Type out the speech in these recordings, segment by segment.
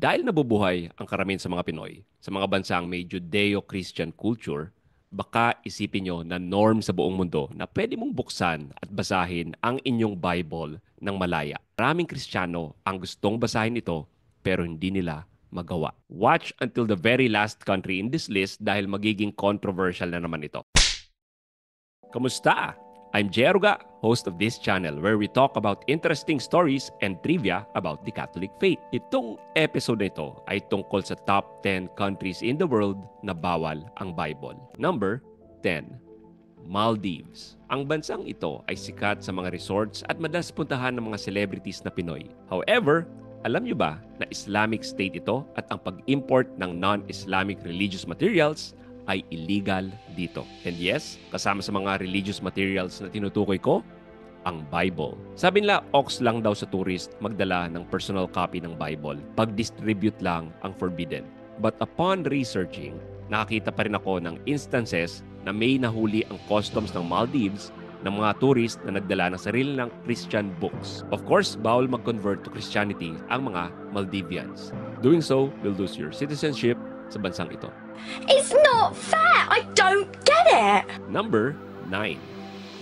Dahil nabubuhay ang karamihan sa mga Pinoy sa mga bansang may Judeo-Christian culture, baka isipin nyo na norm sa buong mundo na pwede mong buksan at basahin ang inyong Bible ng malaya. Maraming Kristiyano ang gustong basahin ito pero hindi nila magawa. Watch until the very last country in this list dahil magiging controversial na naman ito. Kamusta? I'm Jay Aruga, host of this channel where we talk about interesting stories and trivia about the Catholic faith. Itong episode na ito ay tungkol sa top 10 countries in the world na bawal ang Bible. Number 10. Maldives. Ang bansang ito ay sikat sa mga resorts at madalas puntahan ng mga celebrities na Pinoy. However, alam nyo ba na Islamic State ito at ang pag-import ng non-Islamic religious materials ay illegal dito. And yes, kasama sa mga religious materials na tinutukoy ko, ang Bible. Sabi nila, ox lang daw sa tourist magdala ng personal copy ng Bible. Pag-distribute lang ang forbidden. But upon researching, nakakita pa rin ako ng instances na may nahuli ang customs ng Maldives ng mga tourist na nagdala ng sarili ng Christian books. Of course, bawal mag-convert to Christianity ang mga Maldivians. Doing so will lose your citizenship sa bansang ito. It's not fair! I don't get it! Number 9.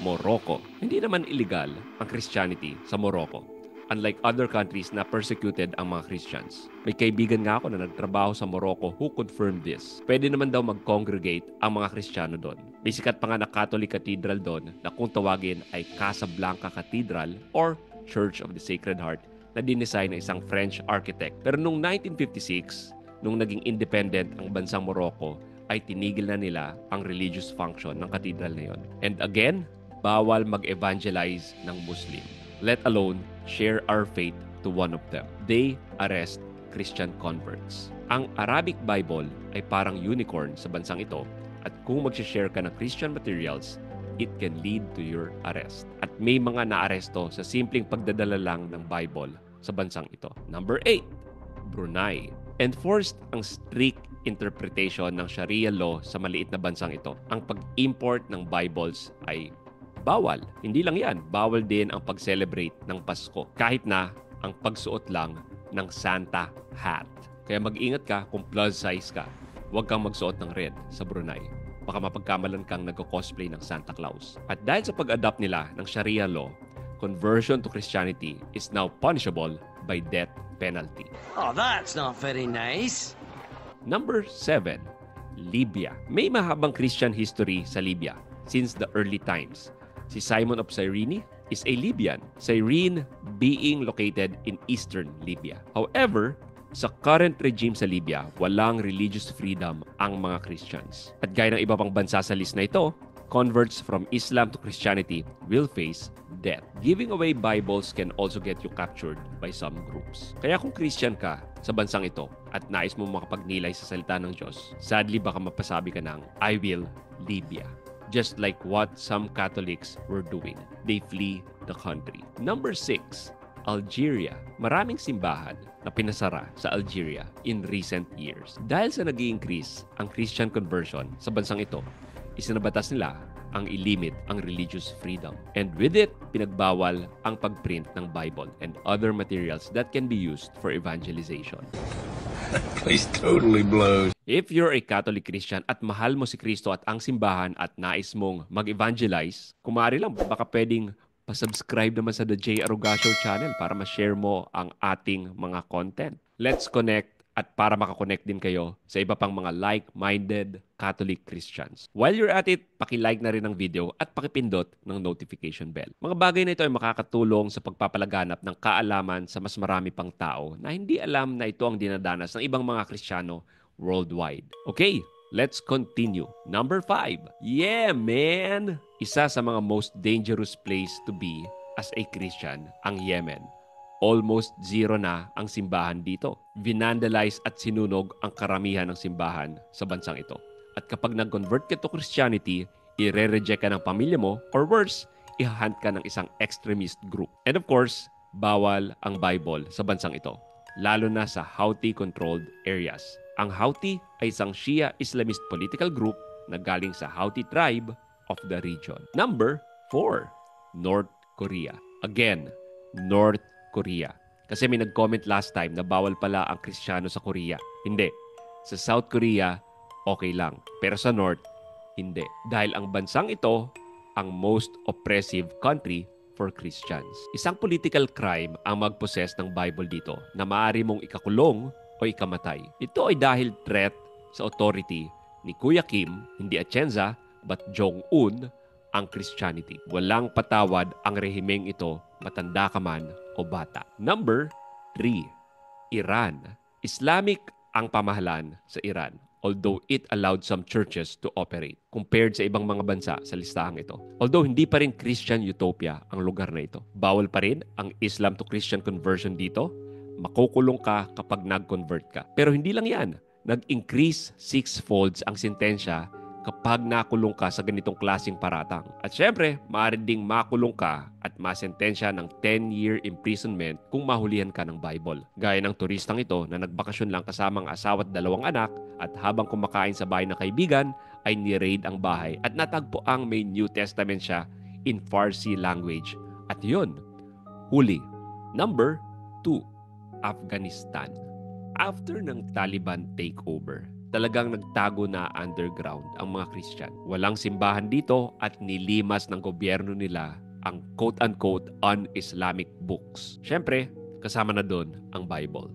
Morocco. Hindi naman illegal ang Christianity sa Morocco. Unlike other countries na persecuted ang mga Christians. May kaibigan nga ako na nagtrabaho sa Morocco who confirmed this. Pwede naman daw mag-congregate ang mga Kristiyano doon. May sikat pa nga na Catholic Cathedral doon na kung tawagin ay Casablanca Cathedral or Church of the Sacred Heart na dinesign ng isang French architect. Pero noong 1956, nung naging independent ang bansang Morocco, ay tinigil na nila ang religious function ng cathedral na yon. And again, bawal mag-evangelize ng Muslim, let alone share our faith to one of them. They arrest Christian converts. Ang Arabic Bible ay parang unicorn sa bansang ito at kung mag-share ka ng Christian materials, it can lead to your arrest. At may mga naaresto sa simpleng pagdadala lang ng Bible sa bansang ito. Number 8. Brunei. Enforced ang strict interpretation ng Sharia law sa maliit na bansang ito. Ang pag-import ng Bibles ay bawal. Hindi lang yan, bawal din ang pag-celebrate ng Pasko. Kahit na ang pagsuot lang ng Santa hat. Kaya mag-ingat ka kung plus size ka. Huwag kang magsuot ng red sa Brunei. Baka mapagkamalan kang nag-cosplay ng Santa Claus. At dahil sa pag-adapt nila ng Sharia law, conversion to Christianity is now punishable by death penalty. Oh, that's not very nice. Number 7. Libya. May mahabang Christian history sa Libya since the early times. Si Simon of Cyrene is a Libyan, Cyrene being located in eastern Libya. However, sa current regime sa Libya, walang religious freedom ang mga Christians. At gaya ng iba pang bansa sa list na ito, converts from Islam to Christianity will face death. Giving away Bibles can also get you captured by some groups. Kaya kung Christian ka sa bansang ito at nais mo makapagnilay sa salita ng Diyos, sadly baka mapasabi ka ng, I will Libya. Just like what some Catholics were doing. They flee the country. Number 6. Algeria. Maraming simbahan na pinasara sa Algeria in recent years. Dahil sa nag-i-increase ang Christian conversion sa bansang ito, isinabatas nila ang ilimit ang religious freedom. And with it, pinagbawal ang pagprint ng Bible and other materials that can be used for evangelization. That place totally blows. If you're a Catholic Christian at mahal mo si Kristo at ang simbahan at nais mong mag-evangelize, kumari lang, baka pwedeng pasubscribe naman sa The J. Aruga Show channel para ma-share mo ang ating mga content. Let's connect at para makakonect din kayo sa iba pang mga like-minded Catholic Christians. While you're at it, paki-like na rin ang video at pakipindot ng notification bell. Mga bagay na ito ay makakatulong sa pagpapalaganap ng kaalaman sa mas marami pang tao na hindi alam na ito ang dinadanas ng ibang mga Kristiyano worldwide. Okay, let's continue. Number 5. Yeah, man! Isa sa mga most dangerous place to be as a Christian, ang Yemen. Almost zero na ang simbahan dito. Vinandalize at sinunog ang karamihan ng simbahan sa bansang ito. At kapag nag-convert ka to Christianity, i-reject ka ng pamilya mo or worse, i-hunt ka ng isang extremist group. And of course, bawal ang Bible sa bansang ito, lalo na sa Houthi-controlled areas. Ang Houthi ay isang Shia Islamist political group na galing sa Houthi tribe of the region. Number 4. North Korea. Again, North Korea. Kasi may nag-comment last time na bawal pala ang Kristiyano sa Korea. Hindi. Sa South Korea, okay lang. Pero sa North, hindi. Dahil ang bansang ito, ang most oppressive country for Christians. Isang political crime ang mag-possess ng Bible dito na maaari mong ikakulong o ikamatay. Ito ay dahil threat sa authority ni Kuya Kim, hindi Atienza, but Jong-un, ang Christianity. Walang patawad ang rehimeng ito, matanda ka man o bata. Number 3, Iran. Islamic ang pamahalaan sa Iran, although it allowed some churches to operate compared sa ibang mga bansa sa listahang ito. Although hindi pa rin Christian utopia ang lugar na ito. Bawal pa rin ang Islam to Christian conversion dito. Makukulong ka kapag nag-convert ka. Pero hindi lang yan. Nag-increase 6-folds ang sentensya kapag nakulong ka sa ganitong klaseng paratang. At syempre, maaari ding makulong ka at masentensya ng 10-year imprisonment kung mahulihan ka ng Bible. Gaya ng turistang ito na nagbakasyon lang kasamang asawa at 2 anak at habang kumakain sa bahay ng kaibigan ay ni-raid ang bahay at natagpo ang may New Testament siya in Farsi language. At yun, huli. Number 2, Afghanistan. After ng Taliban takeover, talagang nagtago na underground ang mga Christian. Walang simbahan dito at nilimas ng gobyerno nila ang quote-unquote un-Islamic books. Siyempre, kasama na doon ang Bible.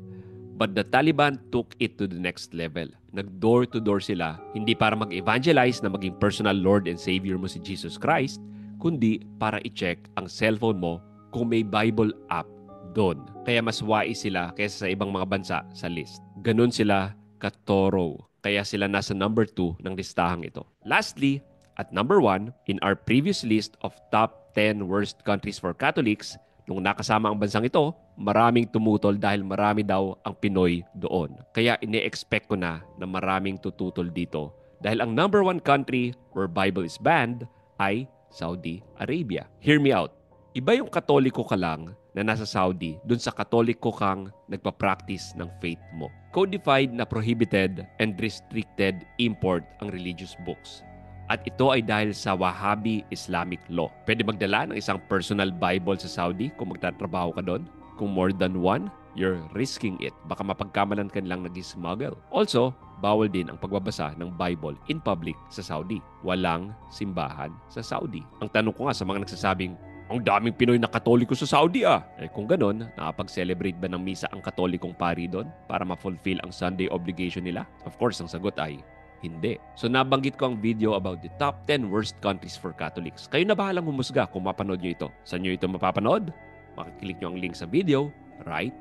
But the Taliban took it to the next level. Nag-door-to-door sila, hindi para mag-evangelize na maging personal Lord and Savior mo si Jesus Christ, kundi para i-check ang cellphone mo kung may Bible app doon. Kaya mas wais sila kaysa sa ibang mga bansa sa list. Ganun sila katoro. Kaya sila nasa number 2 ng listahang ito. Lastly, at number 1, in our previous list of top 10 worst countries for Catholics, nung nakasama ang bansang ito, maraming tumutol dahil marami daw ang Pinoy doon. Kaya ine-expect ko na maraming tututol dito. Dahil ang number 1 country where Bible is banned ay Saudi Arabia. Hear me out. Iba yung Katoliko ka lang na nasa Saudi dun sa Katoliko kang nagpa-practice ng faith mo. Codified na prohibited and restricted import ang religious books. At ito ay dahil sa Wahhabi Islamic law. Pwede magdala ng isang personal Bible sa Saudi kung magtatrabaho ka doon. Kung more than one, you're risking it. Baka mapagkamalan ka nilang nag-smuggle. Also, bawal din ang pagbabasa ng Bible in public sa Saudi. Walang simbahan sa Saudi. Ang tanong ko nga sa mga nagsasabing, ang daming Pinoy na Katoliko sa Saudi ah. Kung ganon, nakapag-celebrate ba ng misa ang Katolikong pari doon para ma-fulfill ang Sunday obligation nila? Of course, ang sagot ay hindi. So nabanggit ko ang video about the top 10 worst countries for Catholics. Kayo na bahalang humusga kung mapanood nyo ito. Saan nyo ito mapapanood? Makiklik nyo ang link sa video right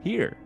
here.